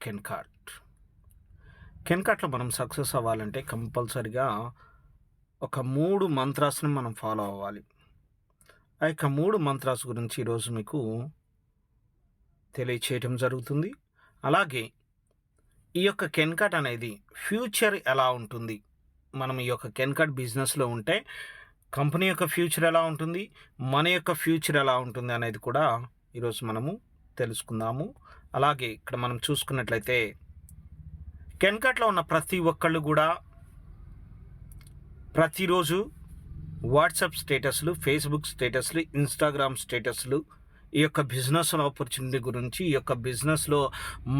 కెన్కాట్. కెన్కాట్‌లో మనం సక్సెస్ అవ్వాలంటే కంపల్సరీగా ఒక 3 మంత్రాస్‌ని మనం ఫాలో అవ్వాలి. ఆ యొక్క 3 మంత్రాస్ గురించి ఈరోజు మీకు తెలియచేయటం జరుగుతుంది. అలాగే ఈ యొక్క కెన్కాట్ అనేది ఫ్యూచర్ ఎలా ఉంటుంది? మనం ఈ యొక్క కెన్కాట్ బిజినెస్‌లో ఉంటే కంపెనీ యొక్క ఫ్యూచర్ ఎలా ఉంటుంది? మన యొక్క ఫ్యూచర్ ఎలా ఉంటుంది అనేది కూడా ఈరోజు మనము తెలుసుకుందాము. అలాగే ఇక్కడ మనం చూసుకున్నట్లయితే కెన్కాట్‌లో ఉన్న ప్రతి ఒక్కళ్ళు కూడా ప్రతిరోజు వాట్సాప్ స్టేటస్‌లు, ఫేస్‌బుక్ స్టేటస్‌లు, ఇన్‌స్టాగ్రామ్ స్టేటస్‌లు ఈ యొక్క బిజినెస్ ఆపర్చునిటీ గురించి, ఈ యొక్క బిజినెస్‌లో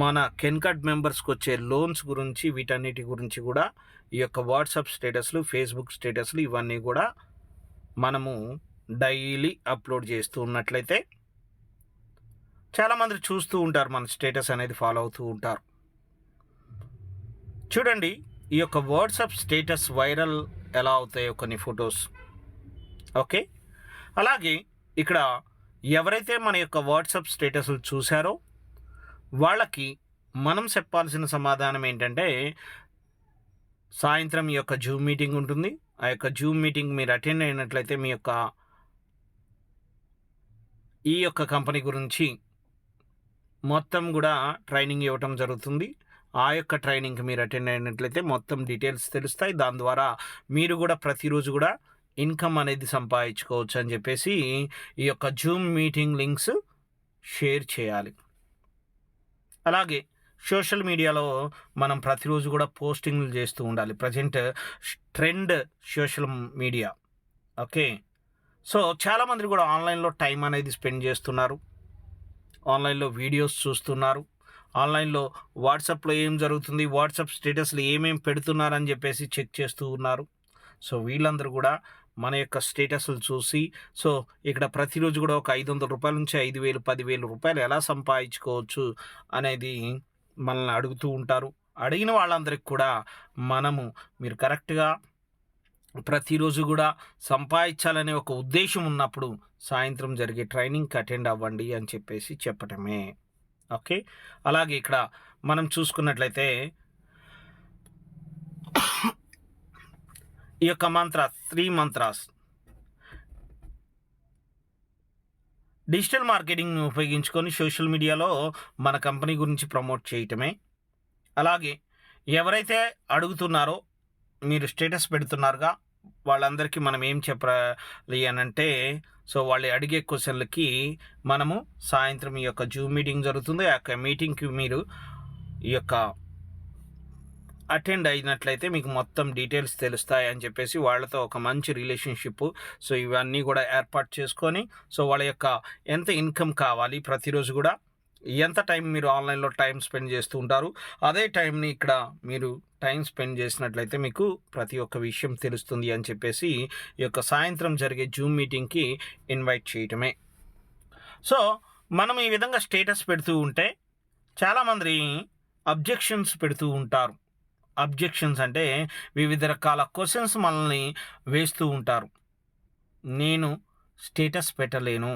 మన కెన్కాట్ మెంబర్స్‌కొచ్చే లోన్స్ గురించి, వీటన్నిటి గురించి కూడా ఈ యొక్క వాట్సాప్ స్టేటస్‌లు, ఫేస్‌బుక్ స్టేటస్‌లు ఇవన్నీ కూడా మనము డైలీ అప్‌లోడ్ చేస్తూ ఉన్నట్లయితే చాలామంది చూస్తూ ఉంటారు. మన స్టేటస్ అనేది ఫాలో అవుతూ ఉంటారు. చూడండి, ఈ యొక్క వాట్సాప్ స్టేటస్ వైరల్ ఎలా అవుతాయో కొన్ని ఫొటోస్. ఓకే. అలాగే ఇక్కడ ఎవరైతే మన యొక్క వాట్సాప్ స్టేటస్లు చూశారో వాళ్ళకి మనం చెప్పాల్సిన సమాధానం ఏంటంటే, సాయంత్రం ఈ యొక్క జూమ్ మీటింగ్ ఉంటుంది. ఆ యొక్క జూమ్ మీటింగ్ మీరు అటెండ్ అయినట్లయితే మీ యొక్క ఈ యొక్క కంపెనీ గురించి మొత్తం కూడా ట్రైనింగ్ ఇవ్వటం జరుగుతుంది. ఆ యొక్క ట్రైనింగ్కి మీరు అటెండ్ అయినట్లయితే మొత్తం డీటెయిల్స్ తెలుస్తాయి. దాని ద్వారా మీరు కూడా ప్రతిరోజు కూడా ఇన్కమ్ అనేది సంపాదించుకోవచ్చు అని చెప్పేసి ఈ యొక్క జూమ్ మీటింగ్ లింక్స్ షేర్ చేయాలి. అలాగే సోషల్ మీడియాలో మనం ప్రతిరోజు కూడా పోస్టింగ్లు చేస్తూ ఉండాలి. Present trend social media. Okay. So చాలామంది కూడా ఆన్లైన్లో టైం అనేది స్పెండ్ చేస్తున్నారు. ఆన్లైన్లో వీడియోస్ చూస్తున్నారు. ఆన్లైన్లో వాట్సాప్లో ఏం జరుగుతుంది, వాట్సాప్ స్టేటస్లు ఏమేమి పెడుతున్నారని చెప్పేసి చెక్ చేస్తూ ఉన్నారు. సో వీళ్ళందరూ కూడా మన యొక్క స్టేటస్లు చూసి, సో ఇక్కడ ప్రతిరోజు కూడా ఒక ₹500 నుంచి 5,000, ₹10,000 ఎలా సంపాదించుకోవచ్చు అనేది మనల్ని అడుగుతూ ఉంటారు. అడిగిన వాళ్ళందరికీ కూడా మనము మీరు కరెక్ట్గా ప్రతిరోజు కూడా సంపాదించాలనే ఒక ఉద్దేశం ఉన్నప్పుడు సాయంత్రం జరిగే ట్రైనింగ్కి అటెండ్ అవ్వండి అని చెప్పేసి చెప్పటమే. ఓకే. అలాగే ఇక్కడ మనం చూసుకున్నట్లయితే ఈ యొక్క మంత్ర 3 మంత్రాస్ డిజిటల్ మార్కెటింగ్ని ఉపయోగించుకొని సోషల్ మీడియాలో మన కంపెనీ గురించి ప్రమోట్ చేయటమే. అలాగే ఎవరైతే అడుగుతున్నారో మీరు స్టేటస్ పెడుతున్నారుగా వాళ్ళందరికీ మనం ఏం చెప్పాలి అని అంటే, సో వాళ్ళు అడిగే క్వశ్చన్లకి మనము సాయంత్రం ఈ యొక్క జూమ్ మీటింగ్ జరుగుతుంది. ఆ యొక్క మీటింగ్కి మీరు ఈ యొక్క అటెండ్ అయినట్లయితే మీకు మొత్తం డీటెయిల్స్ తెలుస్తాయి అని చెప్పేసి వాళ్ళతో ఒక మంచి రిలేషన్షిప్, సో ఇవన్నీ కూడా ఏర్పాటు చేసుకొని, సో వాళ్ళ యొక్క ఎంత ఇన్కమ్ కావాలి, ప్రతిరోజు కూడా ఎంత టైం మీరు ఆన్లైన్లో టైం స్పెండ్ చేస్తూ ఉంటారు, అదే టైంని ఇక్కడ మీరు టైం స్పెండ్ చేసినట్లయితే మీకు ప్రతి ఒక్క విషయం తెలుస్తుంది అని చెప్పేసి ఈ యొక్క సాయంత్రం జరిగే జూమ్ మీటింగ్కి ఇన్వైట్ చేయటమే. సో మనం ఈ విధంగా స్టేటస్ పెడుతూ ఉంటే చాలామంది అబ్జెక్షన్స్ పెడుతూ ఉంటారు. అబ్జెక్షన్స్ అంటే వివిధ రకాల క్వశ్చన్స్ మనల్ని వేస్తూ ఉంటారు. నేను స్టేటస్ పెట్టలేను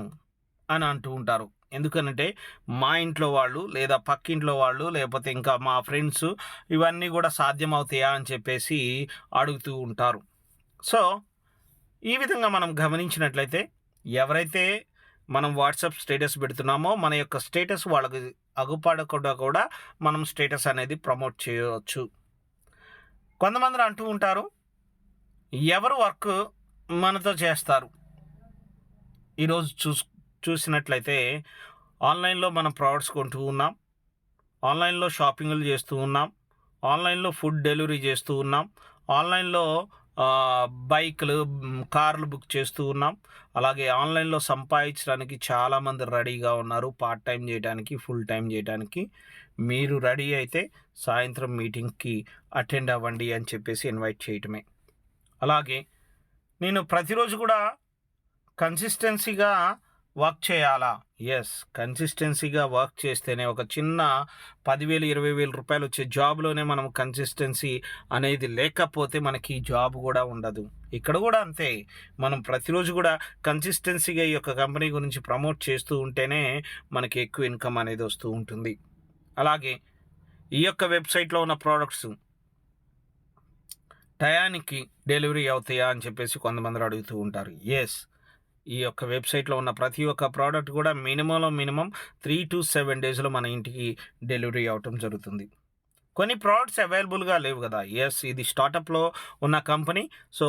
అని అంటూ ఉంటారు. ఎందుకనంటే మా ఇంట్లో వాళ్ళు లేదా పక్కింట్లో వాళ్ళు లేకపోతే ఇంకా మా ఫ్రెండ్స్ ఇవన్నీ కూడా సాధ్యమవుతాయా అని చెప్పేసి అడుగుతూ ఉంటారు. సో ఈ విధంగా మనం గమనించినట్లయితే ఎవరైతే మనం వాట్సాప్ స్టేటస్ పెడుతున్నామో మన యొక్క స్టేటస్ వాళ్ళకి అగుపడకుండా కూడా మనం స్టేటస్ అనేది ప్రమోట్ చేయవచ్చు. కొంతమంది అంటూ ఉంటారు, ఎవరు వర్క్ మనతో చేస్తారు. ఈరోజు చూసినట్లయితే ఆన్లైన్లో మనం ప్రోడక్ట్స్ కొంటూ ఉన్నాం, ఆన్లైన్లో షాపింగ్లు చేస్తూ ఉన్నాం, ఆన్లైన్లో ఫుడ్ డెలివరీ చేస్తూ ఉన్నాం, ఆన్లైన్లో బైక్లు, కార్లు బుక్ చేస్తూ ఉన్నాం. అలాగే ఆన్లైన్లో సంపాదించడానికి చాలామంది రెడీగా ఉన్నారు, పార్ట్ టైం చేయడానికి, ఫుల్ టైం చేయడానికి. మీరు రెడీ అయితే సాయంత్రం మీటింగ్కి అటెండ్ అవ్వండి అని చెప్పేసి ఇన్వైట్ చేయటమే. అలాగే నేను ప్రతిరోజు కూడా కన్సిస్టెన్సీగా వర్క్ చేయాలా? ఎస్, కన్సిస్టెన్సీగా వర్క్ చేస్తేనే ఒక చిన్న 10,000, 20,000 వచ్చే జాబ్లోనే మనం కన్సిస్టెన్సీ అనేది లేకపోతే మనకి జాబ్ కూడా ఉండదు. ఇక్కడ కూడా అంతే, మనం ప్రతిరోజు కూడా కన్సిస్టెన్సీగా ఈ యొక్క కంపెనీ గురించి ప్రమోట్ చేస్తూ ఉంటేనే మనకి ఎక్కువ ఇన్కమ్ అనేది వస్తూ ఉంటుంది. అలాగే ఈ యొక్క వెబ్సైట్లో ఉన్న ప్రోడక్ట్స్ టయానికి డెలివరీ అవుతాయా అని చెప్పేసి కొంతమంది అడుగుతూ ఉంటారు. ఎస్, ఈ యొక్క వెబ్సైట్లో ఉన్న ప్రతి ఒక్క ప్రోడక్ట్ కూడా మినిమం 3 to 7 డేస్లో మన ఇంటికి డెలివరీ అవ్వటం జరుగుతుంది. కొన్ని ప్రోడక్ట్స్ అవైలబుల్గా లేవు కదా. ఎస్, ఇది స్టార్టప్లో ఉన్న కంపెనీ. సో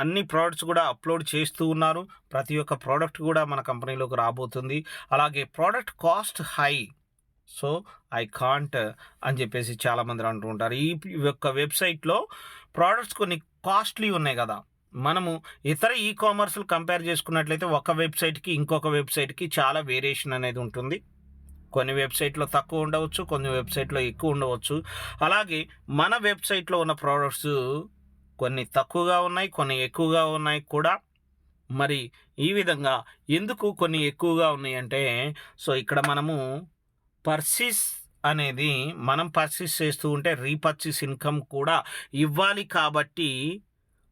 అన్ని ప్రోడక్ట్స్ కూడా అప్లోడ్ చేస్తూ ఉన్నారు. ప్రతి ఒక్క ప్రోడక్ట్ కూడా మన కంపెనీలోకి రాబోతుంది. అలాగే product cost high, so I can't అని చెప్పేసి చాలామంది అంటూ ఉంటారు. ఈ యొక్క వెబ్సైట్లో ప్రోడక్ట్స్ కొన్ని కాస్ట్లీ ఉన్నాయి కదా. మనము ఇతర ఈ కామర్స్లు కంపేర్ చేసుకున్నట్లయితే ఒక వెబ్సైట్కి ఇంకొక వెబ్సైట్కి చాలా వేరియేషన్ అనేది ఉంటుంది. కొన్ని వెబ్సైట్లో తక్కువ ఉండవచ్చు, కొన్ని వెబ్సైట్లో ఎక్కువ ఉండవచ్చు. అలాగే మన వెబ్సైట్లో ఉన్న ప్రోడక్ట్స్ కొన్ని తక్కువగా ఉన్నాయి, కొన్ని ఎక్కువగా ఉన్నాయి కూడా. మరి ఈ విధంగా ఎందుకు కొన్ని ఎక్కువగా ఉన్నాయి అంటే, సో ఇక్కడ మనము పర్చేస్ అనేది మనం పర్చేస్ చేస్తూ ఉంటే రీపర్చేస్ ఇన్కమ్ కూడా ఇవ్వాలి కాబట్టి,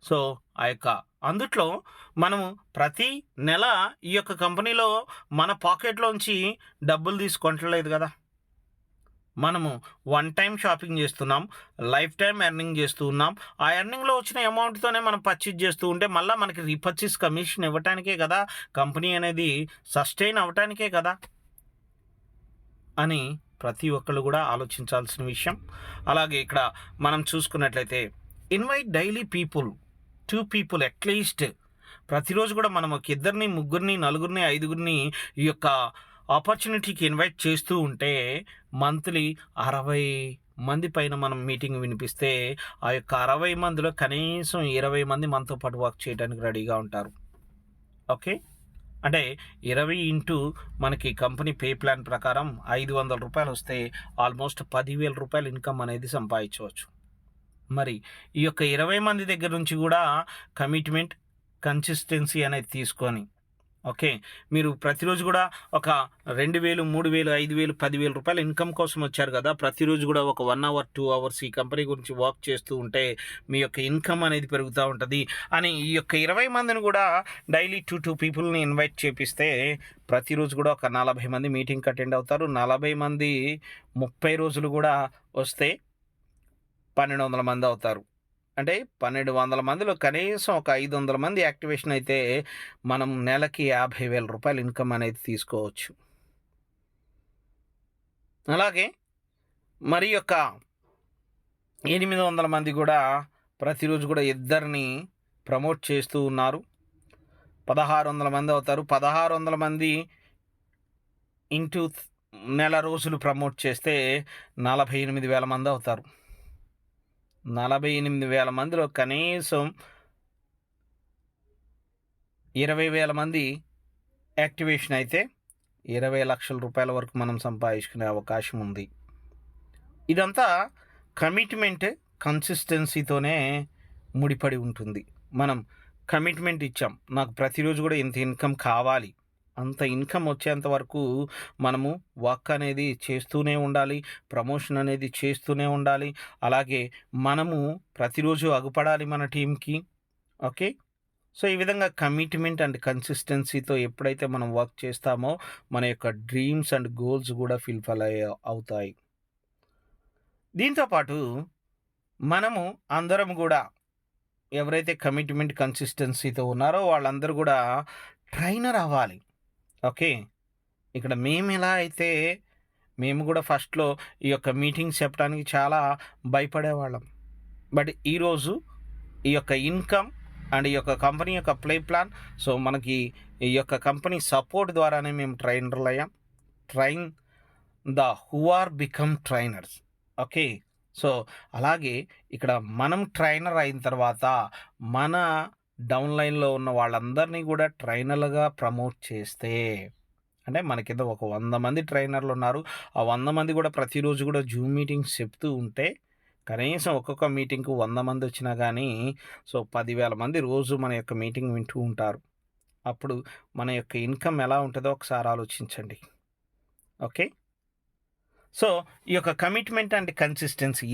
సో ఆ యొక్క అందుట్లో మనము ప్రతి నెల ఈ యొక్క కంపెనీలో మన పాకెట్లోంచి డబ్బులు తీసుకుంటలేదు కదా. మనము వన్ టైం షాపింగ్ చేస్తున్నాం, లైఫ్ టైం ఎర్నింగ్ చేస్తూ ఉన్నాం. ఆ ఎర్నింగ్లో వచ్చిన అమౌంట్తోనే మనం పర్చేజ్ చేస్తూ ఉంటే మళ్ళీ మనకి రీపర్చేస్ కమిషన్ ఇవ్వటానికే కదా, కంపెనీ అనేది సస్టైన్ అవ్వటానికే కదా అని ప్రతి ఒక్కళ్ళు కూడా ఆలోచించాల్సిన విషయం. అలాగే ఇక్కడ మనం చూసుకున్నట్లయితే invite daily people, 2 people at least. ప్రతిరోజు కూడా మనం ఒక ఇద్దరిని, ముగ్గురిని, నలుగురిని, 5గురిని ఈ యొక్క ఆపర్చునిటీకి ఇన్వైట్ చేస్తూ ఉంటే మంత్లీ 60 మంది పైన మనం మీటింగ్ వినిపిస్తే ఆ యొక్క 60 మందిలో కనీసం 20 మంది మనతో పాటు వర్క్ చేయడానికి రెడీగా ఉంటారు. ఓకే, అంటే 20 ఇంటూ మనకి కంపెనీ పే ప్లాన్ ప్రకారం 500 రూపాయలు వస్తే ఆల్మోస్ట్ 10,000 రూపాయలు ఇన్కమ్ అనేది సంపాదించవచ్చు. మరి ఈ యొక్క 20 మంది దగ్గర నుంచి కూడా కమిట్మెంట్, కన్సిస్టెన్సీ అనేది తీసుకొని, ఓకే, మీరు ప్రతిరోజు కూడా ఒక 2,000, 3,000, 5,000, 10,000 రూపాయలు ఇన్కమ్ కోసం వచ్చారు కదా. ప్రతిరోజు కూడా ఒక 1 hour, 2 hours ఈ కంపెనీ గురించి వర్క్ చేస్తూ ఉంటే మీ యొక్క ఇన్కమ్ అనేది పెరుగుతూ ఉంటుంది అని ఈ యొక్క 20 మందిని కూడా డైలీ 2 పీపుల్ని ఇన్వైట్ చేపిస్తే ప్రతిరోజు కూడా ఒక 40 మంది మీటింగ్కి అటెండ్ అవుతారు. 40 మంది 30 రోజులు కూడా వస్తే 1,200 మంది అవుతారు. అంటే 1,200 మందిలో కనీసం ఒక 500 మంది యాక్టివేషన్ అయితే మనం నెలకి 50,000 రూపాయలు ఇన్కమ్ అనేది తీసుకోవచ్చు. అలాగే మరి యొక్క 800 మంది కూడా ప్రతిరోజు కూడా ఇద్దరిని ప్రమోట్ చేస్తూ ఉన్నారు. 1,600 మంది అవుతారు. 1,600 మంది ఇంటూ నెల రోజులు ప్రమోట్ చేస్తే 48,000 మంది అవుతారు. 48,000 మందిలో కనీసం 20,000 మంది యాక్టివేషన్ అయితే 20 లక్షల రూపాయల వరకు మనం సంపాదించుకునే అవకాశం ఉంది. ఇదంతా కమిట్మెంట్, కన్సిస్టెన్సీతోనే ముడిపడి ఉంటుంది. మనం కమిట్మెంట్ ఇచ్చాం, నాకు ప్రతిరోజు కూడా ఇంత ఇన్కమ్ కావాలి, అంత ఇన్కమ్ వచ్చేంత వరకు మనము వర్క్ అనేది చేస్తూనే ఉండాలి, ప్రమోషన్ అనేది చేస్తూనే ఉండాలి. అలాగే మనము ప్రతిరోజు అగుపడాలి మన టీంకి. ఓకే, సో ఈ విధంగా కమిట్మెంట్ అండ్ కన్సిస్టెన్సీతో ఎప్పుడైతే మనం వర్క్ చేస్తామో మన యొక్క డ్రీమ్స్ అండ్ గోల్స్ కూడా ఫుల్ఫిల్ అవుతాయి. దీంతోపాటు మనము అందరం కూడా ఎవరైతే కమిట్మెంట్, కన్సిస్టెన్సీతో ఉన్నారో వాళ్ళందరూ కూడా ట్రైనర్ అవ్వాలి. ఓకే, ఇక్కడ మేము ఎలా అయితే మేము కూడా ఫస్ట్లో ఈ యొక్క మీటింగ్స్ చెప్పడానికి చాలా భయపడేవాళ్ళం. బట్ ఈరోజు ఈ యొక్క ఇన్కమ్ అండ్ ఈ యొక్క కంపెనీ యొక్క ప్లే ప్లాన్, సో మనకి ఈ యొక్క కంపెనీ సపోర్ట్ ద్వారానే మేము ట్రైనర్లు అయ్యాం. Train the who are become trainers. Okay, so అలాగే ఇక్కడ మనం ట్రైనర్ అయిన తర్వాత మన డౌన్లైన్లో ఉన్న వాళ్ళందరినీ కూడా ట్రైనర్లుగా ప్రమోట్ చేస్తే, అంటే మన కింద ఒక 100 మంది ట్రైనర్లు ఉన్నారు. ఆ 100 మంది కూడా ప్రతిరోజు కూడా జూమ్ మీటింగ్స్ చెప్తూ ఉంటే కనీసం ఒక్కొక్క మీటింగ్కు 100 మంది వచ్చినా కానీ సో 10,000 మంది రోజు మన యొక్క మీటింగ్ వింటూ ఉంటారు. అప్పుడు మన యొక్క ఇన్కమ్ ఎలా ఉంటుందో ఒకసారి ఆలోచించండి. ఓకే, సో ఈ యొక్క కమిట్మెంట్ అండ్ కన్సిస్టెన్సీ,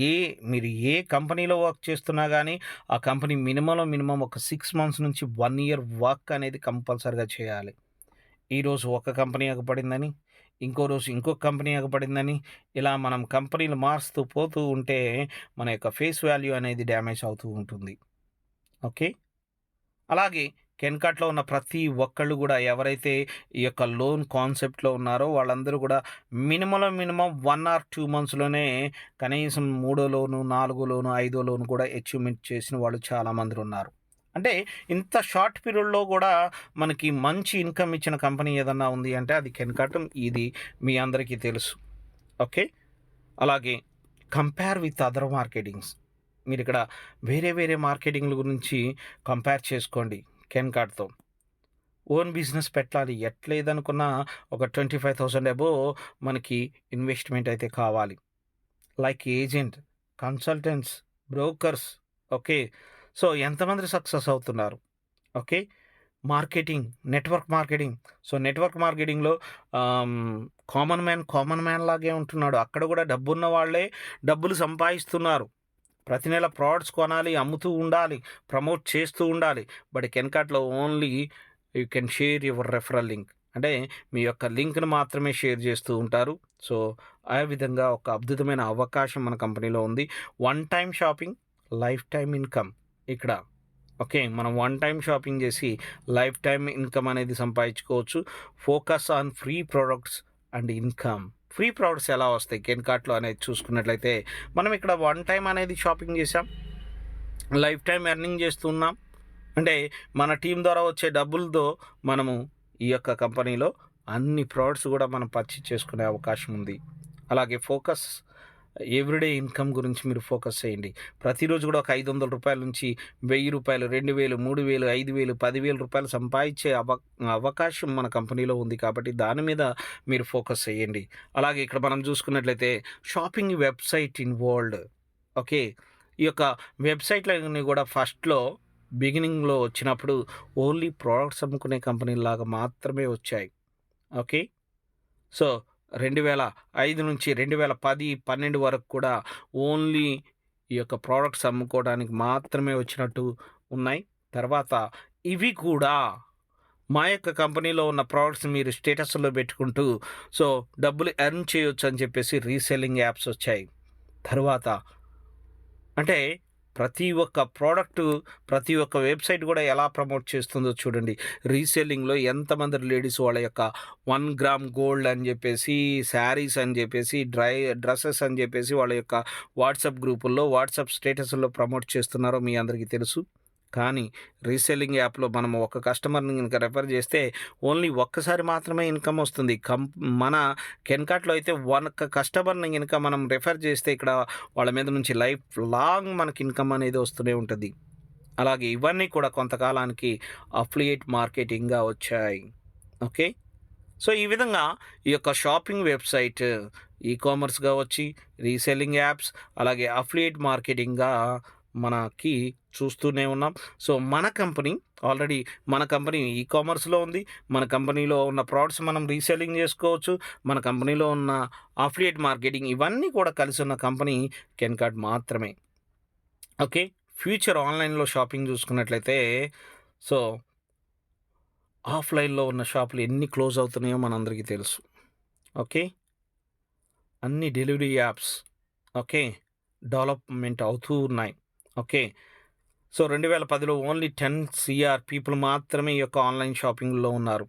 మీరు ఏ కంపెనీలో వర్క్ చేస్తున్నా కానీ ఆ కంపెనీ మినిమం ఒక 6 months నుంచి 1 year వర్క్ అనేది కంపల్సరీగా చేయాలి. ఈరోజు ఒక కంపెనీ అగపడిందని ఇంకో రోజు ఇంకొక కంపెనీ ఎగపడిందని, ఇలా మనం కంపెనీలు మారుస్తూ పోతూ ఉంటే మన యొక్క ఫేస్ వాల్యూ అనేది డ్యామేజ్ అవుతూ ఉంటుంది. ఓకే. అలాగే కెన్‌కార్ట్‌లో ఉన్న ప్రతి ఒక్కళ్ళు గూడా ఎవరైతే ఈ యొక్క లోన్ కాన్సెప్ట్‌లో ఉన్నారో వాళ్ళందరూ గూడా మినిమమ్ 1 ఆర్ 2 మంత్స్‌లోనే కనీసం మూడో లోను, నాలుగో లోను, ఐదో లోను కూడా అచీవ్‌మెంట్ చేసిన వాళ్ళు చాలామందున్నారు. అంటే ఇంత షార్ట్ పీరియడ్‌లో గూడా మనకి మంచి ఇన్‌కమ్ ఇచ్చిన కంపెనీ ఏదన్నా ఉంది అంటే అది కెన్‌కార్ట్. ఇది మీ అందరికీ తెలుసు. ఓకే. అలాగే కంపేర్ విత్ అదర్ మార్కెటింగ్స్. మీరిక్కడ వేరే వేరే మార్కెటింగ్‌ల గురించి కంపేర్ చేసుకోండి కెన్‌కార్ట్‌తో. ఓన్ బిజినెస్ పెట్టాలి. ఎట్లేదనుకున్నా ఒక 25,000 అబోవ్ మనకి ఇన్వెస్ట్‌మెంట్ అయితే కావాలి. Like agent, consultants, brokers. Okay. So, ఎంతమంది సక్సెస్ అవుతున్నారు? Okay. Marketing, network marketing. So, network మార్కెటింగ్‌లో కామన్ మ్యాన్ లాగే ఉంటున్నాడు. అక్కడ గూడా డబ్బున్న వాళ్ళే డబ్బులు సంపాదిస్తున్నారు. ప్రతి నెల ప్రోడక్ట్స్ కొనాలి, అమ్ముతూ ఉండాలి, ప్రమోట్ చేస్తూ ఉండాలి. బట్ కెన్‌కార్ట్‌లో only you can share your referral link. అంటే మీ యొక్క లింక్‌ని మాత్రమే షేర్ చేస్తూ ఉంటారు. సో, ఆ విధంగా ఒక అద్భుతమైన అవకాశం మన కంపెనీలో ఉంది. One time shopping, life time income ఇక్కడ. ఓకే. మనం వన్ టైమ్ షాపింగ్ చేసి లైఫ్ టైమ్ ఇన్‌కమ్ అనేది సంపాదించుకోవచ్చు. Focus on free products and income. Free products ఎలా వస్తాయి కెన్‌కార్ట్‌లో అనేది చూసుకున్నట్లయితే, మనం ఇక్కడ వన్ టైమ్ అనేది షాపింగ్ చేసాం. లైఫ్ టైమ్ ఎర్నింగ్ చేస్తున్నాం. అంటే మన టీమ్ ద్వారా వచ్చే డబ్బులతో మనము ఈ యొక్క కంపెనీలో అన్ని ప్రొడక్ట్స్ కూడా మనం పర్చేజ్ చేసుకునే అవకాశం ఉంది. అలాగే ఫోకస్ ఎవ్రీడే ఇన్కమ్ గురించి మీరు ఫోకస్ చేయండి. ప్రతిరోజు కూడా ఒక రూ. 500 నుంచి రూ. 1000, 2000, 3000, 5000, రూ. 10,000 సంపాదించే అవకాశం మన కంపెనీలో ఉంది కాబట్టి దాని మీద మీరు ఫోకస్ చేయండి. అలాగే ఇక్కడ మనం చూసుకున్నట్లయితే షాపింగ్ వెబ్సైట్ ఇన్వాల్వ్డ్. ఓకే. ఈ యొక్క వెబ్సైట్‌లన్నీ కూడా ఫస్ట్‌లో బిగినింగ్‌లో వచ్చినప్పుడు ఓన్లీ ప్రొడక్ట్స్ అమ్ముకునే కంపెనీలాగా మాత్రమే వచ్చాయి. ఓకే. సో, 2005 నుంచి 2010, 12 వరకు కూడా ఓన్లీ ఈ యొక్క ప్రొడక్ట్స్ అమ్ముకోవడానికి మాత్రమే వచ్చినట్టు ఉన్నాయి. తర్వాత ఇవి కూడా మా యొక్క కంపెనీలో ఉన్న ప్రొడక్ట్స్ మీరు స్టేటస్‌లో పెట్టుకుంటూ సో, డబ్బులు ఎర్న్ చేయొచ్చని చెప్పేసి రీసెల్లింగ్ యాప్స్ వచ్చాయి. తరువాత అంటే ప్రతి ఒక్క ప్రోడక్టు, ప్రతి ఒక్క వెబ్‌సైట్ గూడా ఎలా ప్రమోట్ చేస్తుందో చూడండి. రీసెల్లింగ్‌లో ఎంతమంది లేడీస్ వాళ్ళ యొక్క 1 గ్రామ్ గోల్డ్ అని జెప్పేసి, శారీస్ అని జెప్పేసి, డ్రెసెస్ అని జెప్పేసి వాళ్ళ యొక్క వాట్సాప్ గ్రూపుల్లో, వాట్సాప్ స్టేటస్‌ల్లో ప్రమోట్ చేస్తున్నారో మీ అందరికీ తెలుసు. కానీ రీసెల్లింగ్ యాప్‌లో మనం ఒక కస్టమర్‌ని గనుక రెఫర్ చేస్తే ఓన్లీ ఒక్కసారి మాత్రమే ఇన్‌కమ్ వస్తుంది. మన కెన్‌కార్ట్‌లో అయితే ఒక కస్టమర్‌ని గనుక మనం రెఫర్ చేస్తే ఇక్కడ వాళ్ళ మీద నుంచి లైఫ్ లాంగ్ మనకి ఇన్‌కమ్ అనేది వస్తూనే ఉంటది. అలాగే ఇవన్నీ కూడా కొంతకాలానికి అఫిలియేట్ మార్కెటింగ్‌గా వచ్చాయి. ఓకే. సో, ఈ విధంగా ఈ యొక్క షాపింగ్ వెబ్‌సైట్ కామర్స్‌గా వచ్చి, రీసెల్లింగ్ యాప్స్, అలాగే అఫిలియేట్ మార్కెటింగ్‌గా మనకి చూస్తూనే ఉన్నాం. సో, ఆల్రెడీ మన కంపెనీ కామర్స్‌లో ఉంది. మన కంపెనీలో ఉన్న ప్రొడక్ట్స్ మనం రీసెల్లింగ్ చేసుకోవచ్చు. మన కంపెనీలో ఉన్న అఫిలియేట్ మార్కెటింగ్ ఇవన్నీ కూడా కలిసి ఉన్న కంపెనీ కెన్‌కార్ట్ మాత్రమే. ఓకే. ఫ్యూచర్ ఆన్‌లైన్‌లో షాపింగ్ చూసుకున్నట్లయితే సో, ఆఫ్‌లైన్‌లో ఉన్న షాపులు ఎన్ని క్లోజ్ అవుతున్నాయో మనందరికీ తెలుసు. ఓకే. అన్ని డెలివరీ యాప్స్ ఓకే. డెవలప్‌మెంట్ అవుతూ ఉన్నాయి. ఓకే. సో, 2010లో ఓన్లీ 10 సీఆర్ పీపుల్ మాత్రమే ఈ యొక్క ఆన్‌లైన్ షాపింగ్‌లో ఉన్నారు.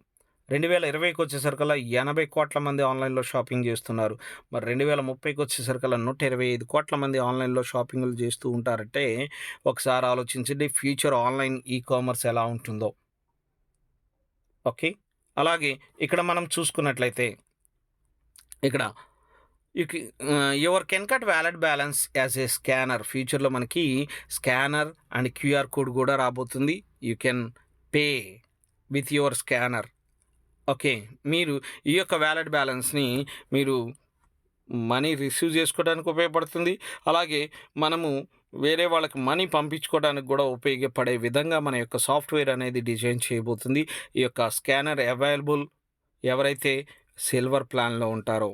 2020కి వచ్చేసరికల్లా 80,00,00,000 మంది ఆన్‌లైన్‌లో షాపింగ్ చేస్తున్నారు. మరి 2030కి వచ్చేసరికల్లా 125,00,00,000 మంది ఆన్‌లైన్‌లో షాపింగులు చేస్తూ ఉంటారంటే, ఒకసారి ఆలోచించండి ఫ్యూచర్ ఆన్‌లైన్ కామర్స్ ఎలా ఉంటుందో. ఓకే. అలాగే ఇక్కడ మనం చూసుకున్నట్లయితే ఇక్కడ your Kencard wallet balance as a scanner ఫ్యూచర్‌లో మనకి స్కానర్ అండ్ క్యూఆర్ కోడ్ కూడా రాబోతుంది. You can pay with your scanner. Okay. మీరు ఈ యొక్క వ్యాలెట్ బ్యాలెన్స్‌ని మీరు మనీ రిసీవ్ చేసుకోవడానికి ఉపయోగపడుతుంది. అలాగే మనము వేరే వాళ్ళకి మనీ పంపించుకోవడానికి కూడా ఉపయోగపడే విధంగా మన యొక్క సాఫ్ట్‌వేర్ అనేది డిజైన్ చేయబోతుంది. ఈ యొక్క స్కానర్ అవైలబుల్ ఎవరైతే సిల్వర్ ప్లాన్‌లో ఉంటారో.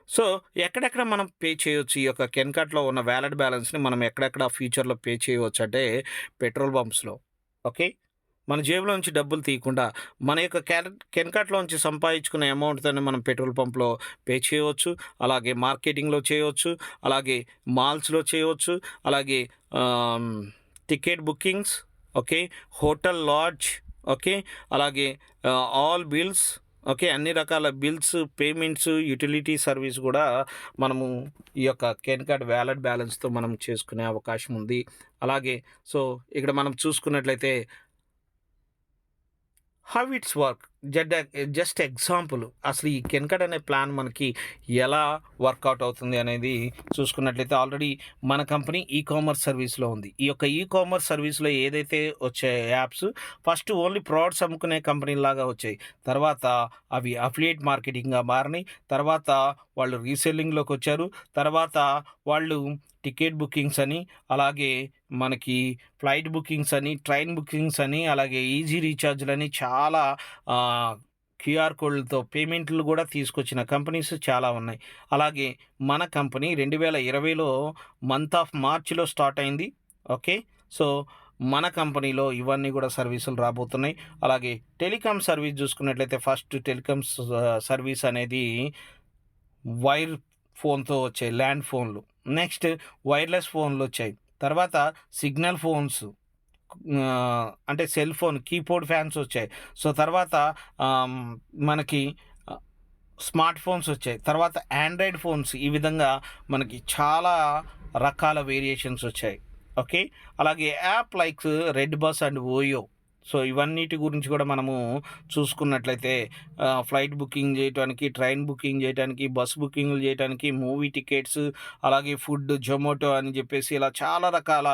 సో, ఎక్కడెక్కడ మనం పే చేయొచ్చు? ఈ యొక్క కెన్‌కార్ట్‌లో ఉన్న వ్యాలెట్ బ్యాలెన్స్‌ని మనం ఎక్కడెక్కడ ఫ్యూచర్‌లో పే చేయవచ్చంటే పెట్రోల్ బంప్స్‌లో. ఓకే. మన జేబులో నుంచి డబ్బులు తీయకుండా మన యొక్క కెన్కార్ట్‌లోంచి సంపాదించుకునే అమౌంట్‌తోనే మనం పెట్రోల్ పంప్‌లో పే చేయవచ్చు. అలాగే మార్కెటింగ్‌లో చేయవచ్చు. అలాగే మాల్స్‌లో చేయవచ్చు. అలాగే ah, ticket bookings, okay. Hotel lodge, okay. అలాగే ఆల్ బిల్స్, ఓకే. అన్ని రకాల బిల్స్, పేమెంట్స్, యుటిలిటీ సర్వీస్ గూడా మనము ఈ యొక్క కెన్కార్డ్ వ్యాలెట్ బ్యాలెన్స్‌తో మనం చేసుకునే అవకాశం ఉంది. అలాగే సో, ఇక్కడ మనం చూసుకున్నట్లయితే how it's work just example అసలు ఈ కెన్కట్ అనే ప్లాన్ మనకి ఎలా వర్కౌట్ అవుతుంది అనేది చూసుకున్నట్లయితే ఆల్రెడీ మన కంపెనీ ఈ కామర్స్ సర్వీస్లో ఉంది. ఈ యొక్క ఈ కామర్స్ సర్వీస్లో ఏదైతే వచ్చే యాప్స్ ఫస్ట్ ఓన్లీ ప్రోడక్ట్స్ అమ్ముకునే కంపెనీ లాగా వచ్చాయి. తర్వాత అవి అఫిలియేట్ మార్కెటింగ్గా మారినాయి. తర్వాత వాళ్ళు రీసెల్లింగ్లోకి వచ్చారు. తర్వాత వాళ్ళు టికెట్ బుకింగ్స్ అని, అలాగే మనకి ఫ్లైట్ బుకింగ్స్ అని, ట్రైన్ బుకింగ్స్ అని, అలాగే ఈజీ రీఛార్జ్‌లని చాలా క్యూఆర్ కోడ్‌లతో పేమెంట్లు గూడా తీసుకొచ్చిన కంపెనీస్ చాలా ఉన్నాయి. అలాగే మన కంపెనీ 2020లో మంత్ ఆఫ్ మార్చ్‌లో స్టార్ట్ అయింది. ఓకే. సో, మన కంపెనీలో ఇవన్నీ గూడా సర్వీసులు రాబోతున్నాయి. అలాగే టెలికాం సర్వీస్ జూసుకున్నట్లయితే ఫస్ట్ టెలికామ్స్ సర్వీస్ అనేది వైర్ ఫోన్‌తో వచ్చాయి ల్యాండ్ ఫోన్‌లు. నెక్స్ట్ వైర్‌లెస్ ఫోన్‌లొచ్చాయి. తర్వాత సిగ్నల్ ఫోన్స్, అంటే సెల్ ఫోన్ కీబోర్డ్ ఫ్యాన్స్ వచ్చాయి. సో, తర్వాత ఆహ్, మనకి ఆహ్, స్మార్ట్ ఫోన్స్ వచ్చాయి. తర్వాత ఆండ్రాయిడ్ ఫోన్స్ ఈ విధంగా మనకి చాలా రకాల వేరియేషన్స్ వచ్చాయి. ఓకే. అలాగే app likes red bus and OYO. So, ఇవన్నిటి గురించి కూడా మనము చూసుకున్నట్లయితే ఫ్లైట్ బుకింగ్ చేయటానికి, ట్రైన్ బుకింగ్ చేయటానికి, బస్ బుకింగ్‌లు చేయటానికి, మూవీ టికెట్స్, అలాగే ఫుడ్ జొమాటో అని చెప్పేసి ఇలా చాలా రకాల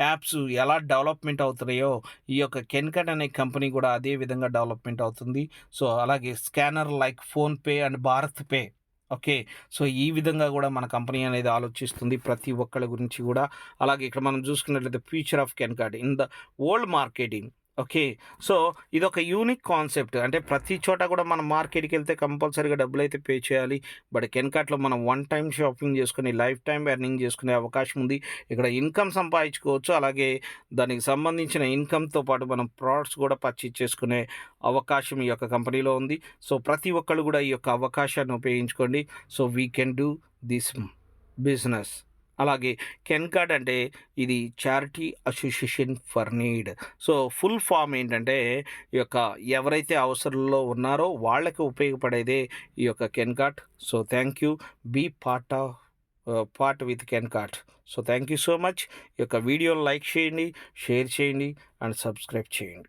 యాప్స్ ఎలా డెవలప్‌మెంట్ అవుతున్నాయో ఈ యొక్క కెన్కట్ అనే కంపెనీ కూడా అదే విధంగా డెవలప్‌మెంట్ అవుతుంది. సో, అలాగే scanner like PhonePe and Bharat pay. Okay. So, ఈ విధంగా గూడా మన కంపెనీ అనేది ఆలోచిస్తుంది ప్రతి ఒక్కళ్ళ గురించి గూడా. అలాగే ఇక్కడ మనం చూసుకున్నట్లయితే future of Kencard in the world marketing. Okay. So, ఇదొక యూనిక్ కాన్సెప్ట్. అంటే ప్రతి చోట గూడా మనం మార్కెట్‌కెళ్తే కంపల్సరీగా డబ్బులైతే పే చేయాలి. బట్ కెన్కార్ట్‌లో మనం వన్ టైమ్ షాపింగ్ చేసుకొని లైఫ్ టైమ్ ఎర్నింగ్ చేసుకునే అవకాశం ఉంది. ఇక్కడ ఇన్‌కమ్ సంపాదించుకోవచ్చు. అలాగే దానికి సంబంధించిన ఇన్‌కమ్‌తో పాటు మనం ప్రొడక్ట్స్ గూడా పర్చేజ్ చేసుకునే అవకాశం ఈ యొక్క కంపెనీలో ఉంది. సో, ప్రతి ఒక్కళ్ళు గూడా ఈ యొక్క అవకాశాన్ని ఉపయోగించుకోండి. So, we can do this business. అలాగే కెన్కార్డ్ అంటే ఇది charity association for need. So, full form ఏంటంటే ఈ యొక్క ఎవరైతే అవసరంలో ఉన్నారో వాళ్ళకి ఉపయోగపడేదే ఈ యొక్క Kencard. So, thank you. Be part with Kencard. So, thank you so much. ఈ యొక్క వీడియోని లైక్ చేయండి, షేర్ చేయండి అండ్ సబ్స్క్రైబ్ చేయండి.